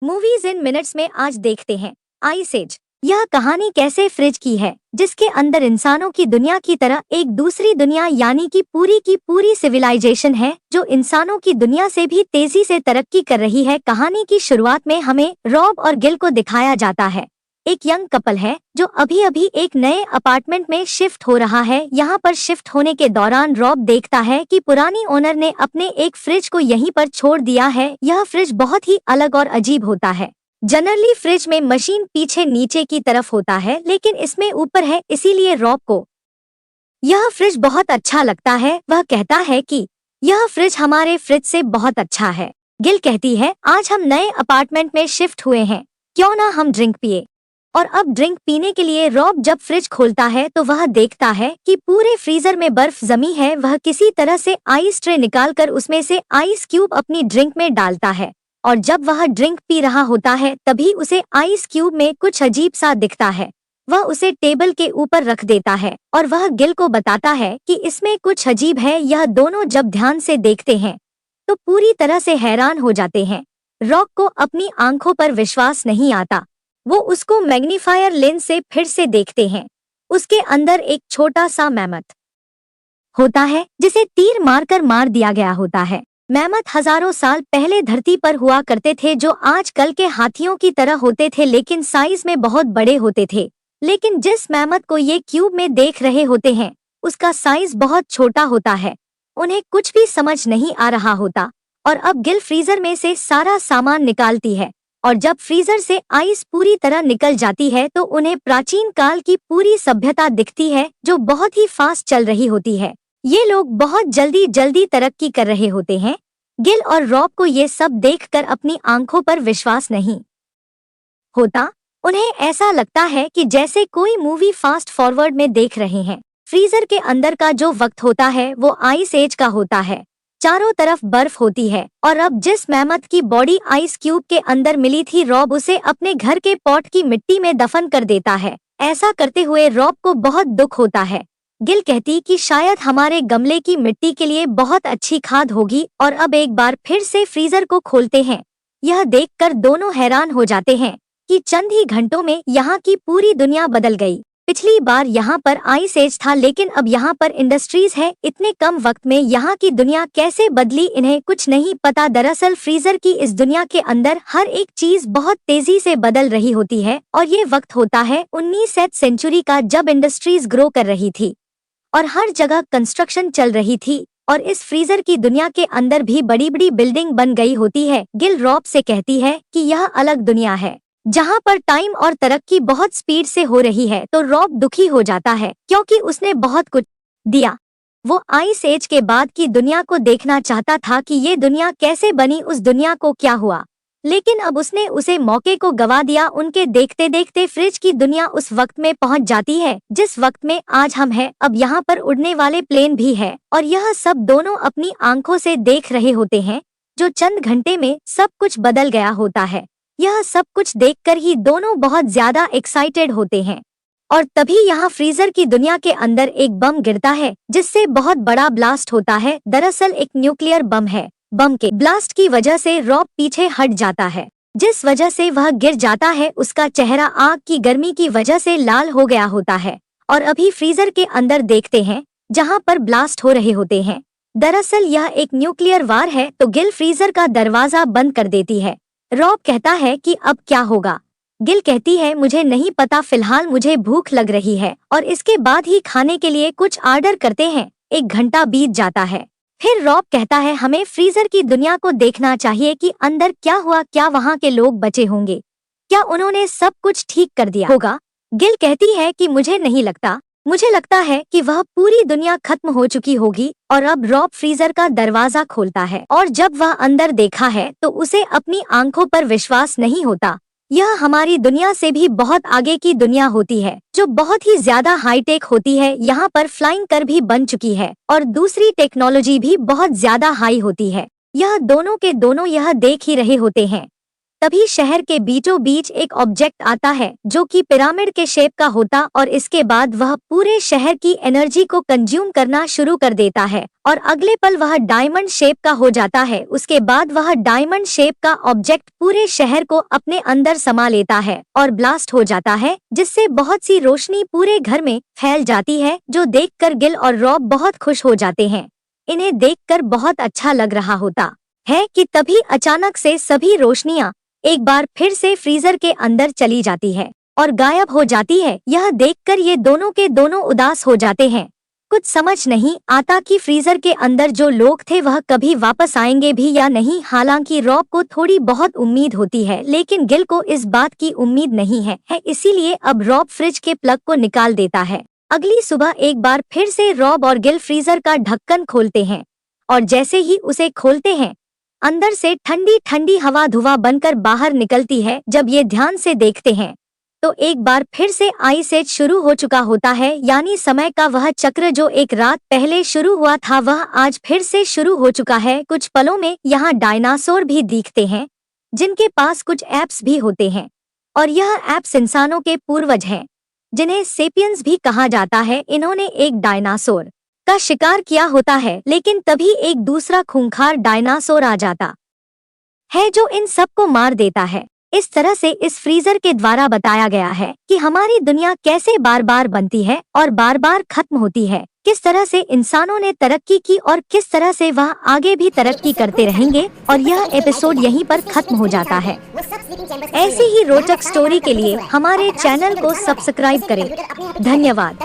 Movies इन minutes में आज देखते हैं आइस एज। यह कहानी कैसे फ्रिज की है जिसके अंदर इंसानों की दुनिया की तरह एक दूसरी दुनिया यानी कि पूरी की पूरी सिविलाइजेशन है जो इंसानों की दुनिया से भी तेजी से तरक्की कर रही है। कहानी की शुरुआत में हमें रॉब और गिल को दिखाया जाता है। एक यंग कपल है जो अभी अभी एक नए अपार्टमेंट में शिफ्ट हो रहा है। यहाँ पर शिफ्ट होने के दौरान रॉब देखता है कि पुरानी ओनर ने अपने एक फ्रिज को यहीं पर छोड़ दिया है। यह फ्रिज बहुत ही अलग और अजीब होता है। जनरली फ्रिज में मशीन पीछे नीचे की तरफ होता है लेकिन इसमें ऊपर है, इसीलिए रॉब को यह फ्रिज बहुत अच्छा लगता है। वह कहता है कि यह फ्रिज हमारे फ्रिज से बहुत अच्छा है। गिल कहती है आज हम नए अपार्टमेंट में शिफ्ट हुए हैं, क्यों ना हम ड्रिंक पिए। और अब ड्रिंक पीने के लिए रॉब जब फ्रिज खोलता है तो वह देखता है कि पूरे फ्रीजर में बर्फ जमी है। वह किसी तरह से आइस ट्रे निकालकर उसमें से आइस क्यूब अपनी ड्रिंक में डालता है और जब वह ड्रिंक पी रहा होता है तभी उसे आइस क्यूब में कुछ अजीब सा दिखता है। वह उसे टेबल के ऊपर रख देता है और वह गिल को बताता है कि इसमें कुछ अजीब है। यह दोनों जब ध्यान से देखते हैं तो पूरी तरह से हैरान हो जाते हैं। रॉब को अपनी आंखों पर विश्वास नहीं आता। वो उसको मैग्नीफायर लेंस से फिर से देखते हैं। उसके अंदर एक छोटा सा मैमथ होता है जिसे तीर मारकर मार दिया गया होता है। मैमथ हजारों साल पहले धरती पर हुआ करते थे जो आजकल के हाथियों की तरह होते थे लेकिन साइज में बहुत बड़े होते थे। लेकिन जिस मैमथ को ये क्यूब में देख रहे होते हैं उसका साइज बहुत छोटा होता है। उन्हें कुछ भी समझ नहीं आ रहा होता और अब गिल फ्रीजर में से सारा सामान निकालती है और जब फ्रीजर से आइस पूरी तरह निकल जाती है तो उन्हें प्राचीन काल की पूरी सभ्यता दिखती है जो बहुत ही फास्ट चल रही होती है। ये लोग बहुत जल्दी जल्दी तरक्की कर रहे होते हैं। गिल और रॉब को ये सब देखकर अपनी आंखों पर विश्वास नहीं होता। उन्हें ऐसा लगता है कि जैसे कोई मूवी फास्ट फॉरवर्ड में देख रहे हैं। फ्रीजर के अंदर का जो वक्त होता है वो आइस एज का होता है। चारों तरफ बर्फ होती है और अब जिस मैमथ की बॉडी आइस क्यूब के अंदर मिली थी रॉब उसे अपने घर के पॉट की मिट्टी में दफन कर देता है। ऐसा करते हुए रॉब को बहुत दुख होता है। गिल कहती कि शायद हमारे गमले की मिट्टी के लिए बहुत अच्छी खाद होगी और अब एक बार फिर से फ्रीजर को खोलते हैं। यह देखकर दोनों हैरान हो जाते हैं कि चंद ही घंटों में यहाँ की पूरी दुनिया बदल गई। पिछली बार यहाँ पर आइस एज था लेकिन अब यहाँ पर इंडस्ट्रीज है। इतने कम वक्त में यहाँ की दुनिया कैसे बदली इन्हें कुछ नहीं पता। दरअसल फ्रीजर की इस दुनिया के अंदर हर एक चीज बहुत तेजी से बदल रही होती है और ये वक्त होता है 19वीं सेंचुरी का जब इंडस्ट्रीज ग्रो कर रही थी और हर जगह कंस्ट्रक्शन चल रही थी और इस फ्रीजर की दुनिया के अंदर भी बड़ी बड़ी बिल्डिंग बन गई होती है। गिल रॉब से कहती है कि यह अलग दुनिया है जहाँ पर टाइम और तरक्की बहुत स्पीड से हो रही है। तो रॉब दुखी हो जाता है क्योंकि उसने बहुत कुछ दिया। वो आइस एज के बाद की दुनिया को देखना चाहता था कि ये दुनिया कैसे बनी, उस दुनिया को क्या हुआ, लेकिन अब उसने उसे मौके को गवा दिया। उनके देखते देखते फ्रिज की दुनिया उस वक्त में पहुंच जाती है जिस वक्त में आज हम हैं। अब यहाँ पर उड़ने वाले प्लेन भी है और यह सब दोनों अपनी आंखों से देख रहे होते हैं जो चंद घंटे में सब कुछ बदल गया होता है। यह सब कुछ देखकर ही दोनों बहुत ज्यादा एक्साइटेड होते हैं और तभी यहाँ फ्रीजर की दुनिया के अंदर एक बम गिरता है जिससे बहुत बड़ा ब्लास्ट होता है। दरअसल एक न्यूक्लियर बम है। बम के ब्लास्ट की वजह से रॉब पीछे हट जाता है जिस वजह से वह गिर जाता है। उसका चेहरा आग की गर्मी की वजह से लाल हो गया होता है और अभी फ्रीजर के अंदर देखते हैं जहाँ पर ब्लास्ट हो रहे होते हैं। दरअसल यह एक न्यूक्लियर वार है। तो गिल फ्रीजर का दरवाजा बंद कर देती है। रॉब कहता है कि अब क्या होगा। गिल कहती है मुझे नहीं पता, फिलहाल मुझे भूख लग रही है और इसके बाद ही खाने के लिए कुछ ऑर्डर करते हैं। 1 घंटा बीत जाता है। फिर रॉब कहता है हमें फ्रीजर की दुनिया को देखना चाहिए कि अंदर क्या हुआ, क्या वहाँ के लोग बचे होंगे, क्या उन्होंने सब कुछ ठीक कर दिया होगा। गिल कहती है कि मुझे नहीं लगता, मुझे लगता है कि वह पूरी दुनिया खत्म हो चुकी होगी। और अब रॉब फ्रीजर का दरवाजा खोलता है और जब वह अंदर देखा है तो उसे अपनी आंखों पर विश्वास नहीं होता। यह हमारी दुनिया से भी बहुत आगे की दुनिया होती है जो बहुत ही ज्यादा हाईटेक होती है। यहाँ पर फ्लाइंग कार भी बन चुकी है और दूसरी टेक्नोलॉजी भी बहुत ज्यादा हाई होती है। यह दोनों के दोनों यह देख ही रहे होते हैं। तभी शहर के बीचों बीच एक ऑब्जेक्ट आता है जो कि पिरामिड के शेप का होता और इसके बाद वह पूरे शहर की एनर्जी को कंज्यूम करना शुरू कर देता है और अगले पल वह डायमंड शेप का हो जाता है। उसके बाद वह डायमंड शेप का ऑब्जेक्ट पूरे शहर को अपने अंदर समा लेता है और ब्लास्ट हो जाता है, जिससे बहुत सी रोशनी पूरे घर में फैल जाती है, जो देखकर गिल और रॉब बहुत खुश हो जाते हैं। इन्हें देखकर बहुत अच्छा लग रहा होता है कि तभी अचानक से सभी रोशनियां एक बार फिर से फ्रीजर के अंदर चली जाती है और गायब हो जाती है। यह देखकर ये दोनों के दोनों उदास हो जाते हैं। कुछ समझ नहीं आता कि फ्रीजर के अंदर जो लोग थे वह कभी वापस आएंगे भी या नहीं। हालांकि रॉब को थोड़ी बहुत उम्मीद होती है, लेकिन गिल को इस बात की उम्मीद नहीं है, इसीलिए अब रॉब फ्रिज के प्लग को निकाल देता है। अगली सुबह एक बार फिर से रॉब और गिल फ्रीजर का ढक्कन खोलते हैं और जैसे ही उसे खोलते हैं अंदर से ठंडी ठंडी हवा धुआं बनकर बाहर निकलती है। जब ये ध्यान से देखते हैं तो एक बार फिर से आइस एज शुरू हो चुका होता है, यानी समय का वह चक्र जो एक रात पहले शुरू हुआ था वह आज फिर से शुरू हो चुका है। कुछ पलों में यहाँ डायनासोर भी दिखते हैं जिनके पास कुछ एप्स भी होते हैं और यह एप्स इंसानों के पूर्वज हैं जिन्हें सेपियंस भी कहा जाता है। इन्होंने एक डायनासोर का शिकार किया होता है, लेकिन तभी एक दूसरा खूंखार डायनासोर आ जाता है जो इन सबको मार देता है। इस तरह से इस फ्रीजर के द्वारा बताया गया है कि हमारी दुनिया कैसे बार बार बनती है और बार बार खत्म होती है, किस तरह से इंसानों ने तरक्की की और किस तरह से वह आगे भी तरक्की करते रहेंगे। और यह एपिसोड यहीं पर खत्म हो जाता है। ऐसी ही रोचक स्टोरी के लिए हमारे चैनल को सब्सक्राइब करें। धन्यवाद।